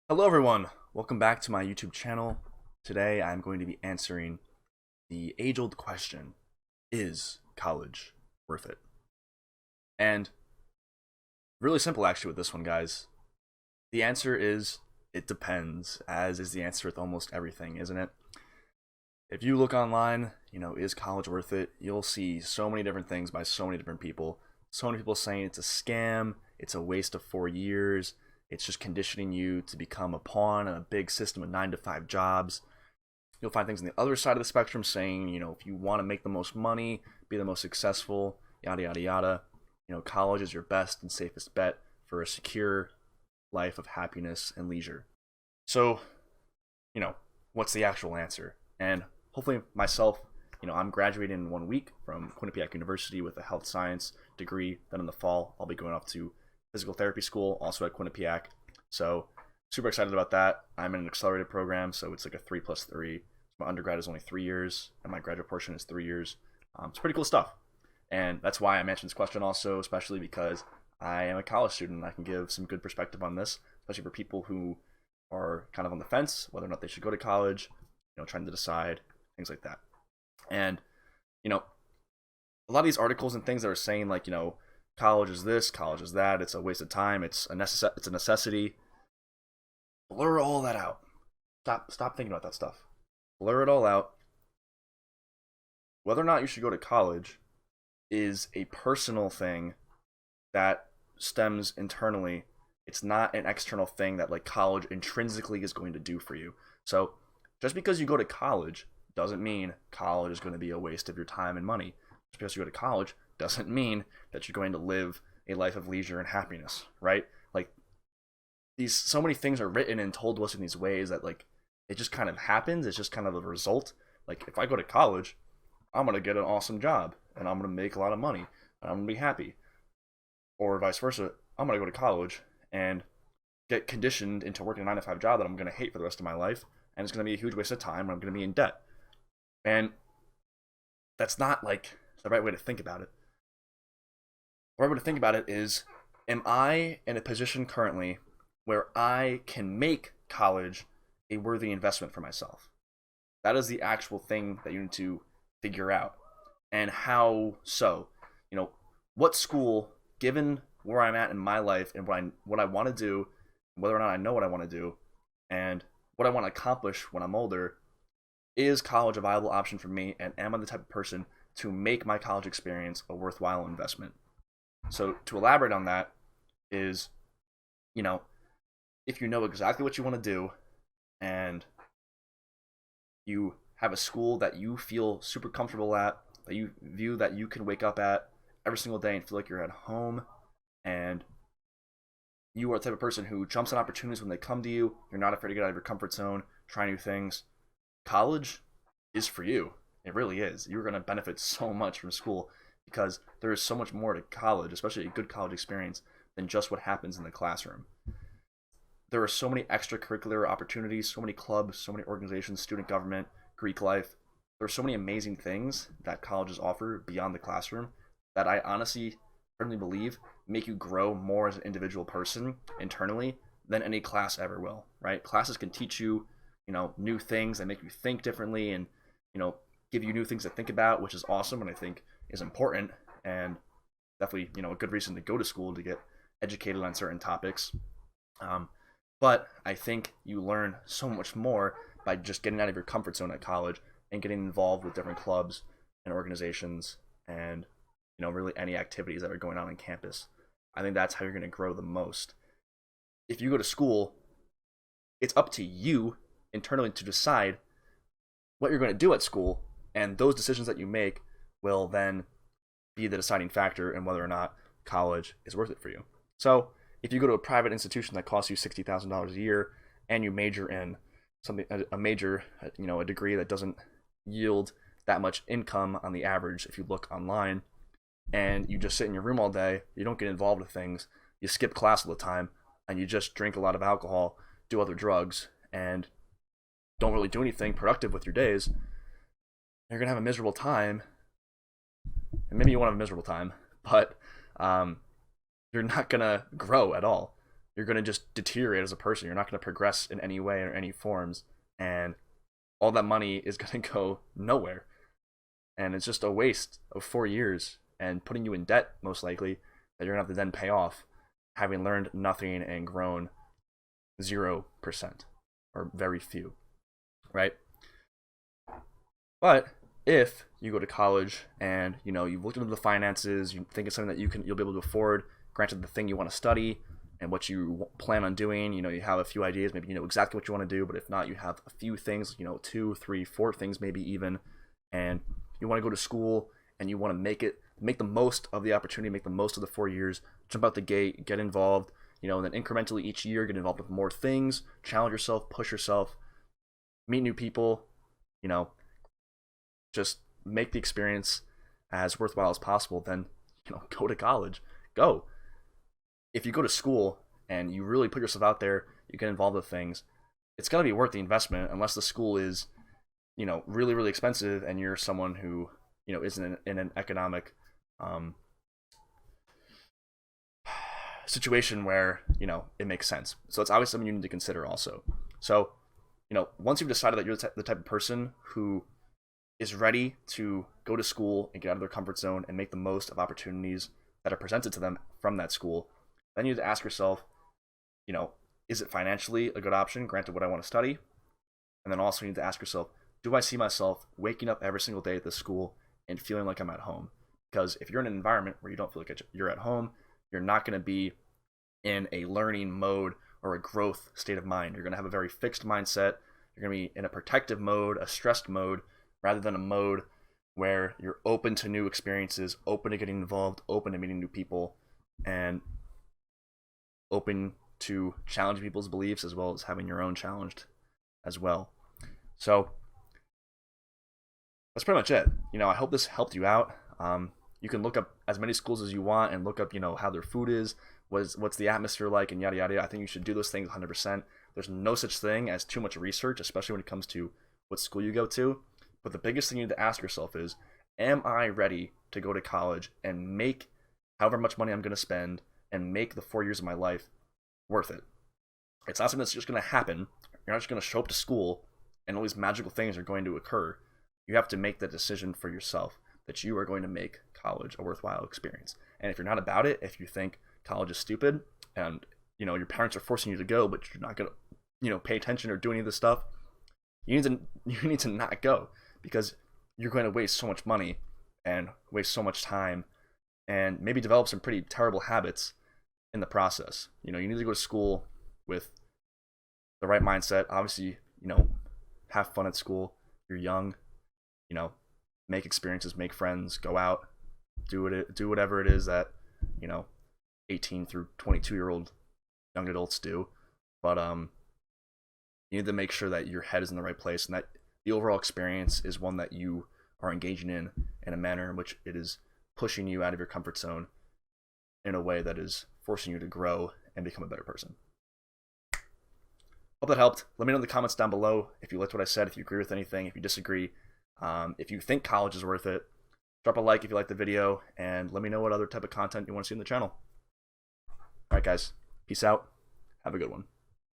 Hello everyone, welcome back to my YouTube channel. Today I'm going to be answering the age-old question, is college worth it? And really simple actually with this one, guys. The answer is, it depends, as is the answer with almost everything, isn't it? If you look online, is college worth it? You'll see so many different things by so many different people. So many people saying it's a scam, it's a waste of 4 years, it's just conditioning you to become a pawn in a big system of 9 to 5 jobs. You'll find things on the other side of the spectrum saying, if you want to make the most money, be the most successful, yada, yada, yada, college is your best and safest bet for a secure life of happiness and leisure. So, what's the actual answer? And hopefully myself, I'm graduating in 1 week from Quinnipiac University with a health science degree. Then in the fall, I'll be going off to physical therapy school, also at Quinnipiac. So super excited about that. I'm in an accelerated program, so it's like a 3+3. My undergrad is only 3 years, and my graduate portion is 3 years. It's pretty cool stuff. And that's why I mentioned this question also, especially because I am a college student and I can give some good perspective on this, especially for people who are kind of on the fence, whether or not they should go to college, trying to decide, things like that. And, a lot of these articles and things that are saying like, college is this, college is that, it's a waste of time, it's a necessity. Blur all that out. Stop thinking about that stuff. Blur it all out. Whether or not you should go to college is a personal thing that stems internally. It's not an external thing that like college intrinsically is going to do for you. So just because you go to college doesn't mean college is going to be a waste of your time and money. Just because you go to college doesn't mean that you're going to live a life of leisure and happiness, right? Like so many things are written and told to us in these ways that like it just kind of happens. It's just kind of a result. Like if I go to college, I'm gonna get an awesome job and I'm gonna make a lot of money and I'm gonna be happy. Or vice versa, I'm gonna go to college and get conditioned into working a 9 to 5 job that I'm gonna hate for the rest of my life, and it's gonna be a huge waste of time and I'm gonna be in debt. And that's not like the right way to think about it. The right way to think about it is, am I in a position currently where I can make college a worthy investment for myself? That is the actual thing that you need to figure out. And how so? What school, given where I'm at in my life and what I want to do, whether or not I know what I want to do, and what I want to accomplish when I'm older, is college a viable option for me, and am I the type of person to make my college experience a worthwhile investment? So to elaborate on that is, if you know exactly what you want to do and you have a school that you feel super comfortable at, that you view that you can wake up at every single day and feel like you're at home, and you are the type of person who jumps on opportunities when they come to you, you're not afraid to get out of your comfort zone, try new things, college is for you. It really is. You're going to benefit so much from school because there is so much more to college, especially a good college experience, than just what happens in the classroom. There are so many extracurricular opportunities, so many clubs, so many organizations, student government, Greek life. There are so many amazing things that colleges offer beyond the classroom that I honestly firmly believe make you grow more as an individual person internally than any class ever will, right? Classes can teach you, new things that make you think differently and, give you new things to think about, which is awesome and I think is important and definitely, a good reason to go to school to get educated on certain topics. But I think you learn so much more by just getting out of your comfort zone at college and getting involved with different clubs and organizations and, really any activities that are going on campus. I think that's how you're going to grow the most. If you go to school, it's up to you internally to decide what you're going to do at school, and those decisions that you make will then be the deciding factor in whether or not college is worth it for you. So if you go to a private institution that costs you $60,000 a year and you major in something, a major, a degree that doesn't yield that much income on the average if you look online, and you just sit in your room all day, you don't get involved with things, you skip class all the time, and you just drink a lot of alcohol, do other drugs, and don't really do anything productive with your days, you're going to have a miserable time. And maybe you won't have a miserable time, but you're not going to grow at all. you're going to just deteriorate as a person. You're not going to progress in any way or any forms, and all that money is going to go nowhere. And it's just a waste of 4 years and putting you in debt, most likely, that you're going to have to then pay off, having learned nothing and grown 0% or very few, right? But if you go to college and you've looked into the finances, you think it's something that you'll be able to afford, granted the thing you want to study and what you plan on doing, you have a few ideas, maybe you know exactly what you want to do, but if not, you have a few things, 2, 3, 4 things maybe even, and you want to go to school and you want to make the most of the opportunity, make the most of the 4 years, jump out the gate, get involved, and then incrementally each year get involved with more things, challenge yourself, push yourself, meet new people, just make the experience as worthwhile as possible. Then go to college. Go. If you go to school and you really put yourself out there, you get involved with things, it's going to be worth the investment, unless the school is really, really expensive and you're someone who isn't in an economic situation where it makes sense. So it's obviously something you need to consider also. So once you've decided that you're the type of person who is ready to go to school and get out of their comfort zone and make the most of opportunities that are presented to them from that school, then you need to ask yourself, is it financially a good option, granted what I want to study? And then also you need to ask yourself, do I see myself waking up every single day at this school and feeling like I'm at home? Because if you're in an environment where you don't feel like you're at home, you're not going to be in a learning mode or a growth state of mind. You're going to have a very fixed mindset. You're going to be in a protective mode, a stressed mode, rather than a mode where you're open to new experiences, open to getting involved, open to meeting new people, and open to challenging people's beliefs as well as having your own challenged as well. So that's pretty much it. I hope this helped you out. You can look up as many schools as you want and look up, how their food is, what's the atmosphere like, and yada yada yada. I think you should do those things 100%. There's no such thing as too much research, especially when it comes to what school you go to. But the biggest thing you need to ask yourself is, am I ready to go to college and make however much money I'm going to spend and make the 4 years of my life worth it? It's not something that's just going to happen. You're not just going to show up to school and all these magical things are going to occur. You have to make that decision for yourself that you are going to make college a worthwhile experience. And if you're not about it, if you think college is stupid and your parents are forcing you to go, but you're not going to pay attention or do any of this stuff, you need to not go, because you're going to waste so much money and waste so much time and maybe develop some pretty terrible habits in the process. You need to go to school with the right mindset. Obviously, have fun at school. You're young, make experiences, make friends, go out, do whatever it is that 18 through 22-year-old young adults do. But you need to make sure that your head is in the right place and that the overall experience is one that you are engaging in a manner in which it is pushing you out of your comfort zone in a way that is forcing you to grow and become a better person. Hope that helped. Let me know in the comments down below if you liked what I said, if you agree with anything, if you disagree, if you think college is worth it. Drop a like if you liked the video, and let me know what other type of content you want to see on the channel. Alright guys, peace out. Have a good one.